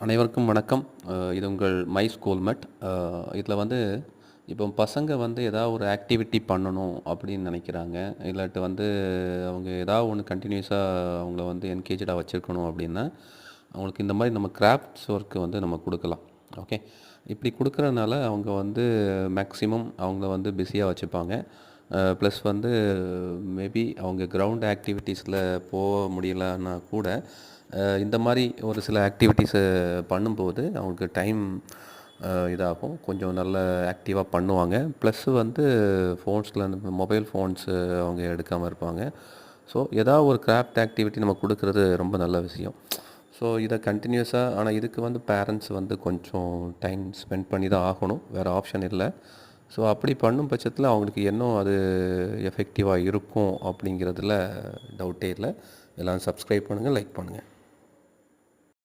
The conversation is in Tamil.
அனைவருக்கும் வணக்கம். இது உங்கள் மை ஸ்கூல்மேட். இதில் வந்து இப்போ பசங்க வந்து ஏதாவது ஒரு ஆக்டிவிட்டி பண்ணணும் அப்படின்னு நினைக்கிறாங்க. இல்லாட்டி வந்து அவங்க ஏதாவது ஒன்று கன்டினியூஸாக அவங்கள வந்து என்கேஜ்டாக வச்சுருக்கணும் அப்படின்னா, அவங்களுக்கு இந்த மாதிரி நம்ம கிராஃப்ட்ஸ் ஒர்க்கு வந்து நம்ம கொடுக்கலாம். ஓகே. இப்படி கொடுக்குறதுனால அவங்க வந்து மேக்ஸிமம் அவங்கள வந்து பிஸியாக வச்சுப்பாங்க. ப்ளஸ் வந்து மேபி அவங்க கிரவுண்ட் ஆக்டிவிட்டீஸில் போக முடியலன்னா கூட இந்த மாதிரி ஒரு சில ஆக்டிவிட்டீஸை பண்ணும்போது அவங்களுக்கு டைம் இதாகும். கொஞ்சம் நல்ல ஆக்டிவாக பண்ணுவாங்க. ப்ளஸ்ஸு வந்து ஃபோன்ஸில் அந்த மொபைல் ஃபோன்ஸு அவங்க எடுக்காமல் இருப்பாங்க. ஸோ ஏதாவது ஒரு கிராஃப்ட் ஆக்டிவிட்டி நம்ம கொடுக்குறது ரொம்ப நல்ல விஷயம். ஸோ இதை கண்டினியூஸாக ஆனால் இதுக்கு வந்து பேரண்ட்ஸ் வந்து கொஞ்சம் டைம் ஸ்பெண்ட் பண்ணி தான் ஆகணும். வேறு ஆப்ஷன் இல்லை. ஸோ அப்படி பண்ணும் பட்சத்தில் அவங்களுக்கு இன்னும் அது எஃபெக்டிவாக இருக்கும் அப்படிங்கிறதுல டவுட்டே இல்லை. எல்லாம் சப்ஸ்கிரைப் பண்ணுங்கள், லைக் பண்ணுங்கள்.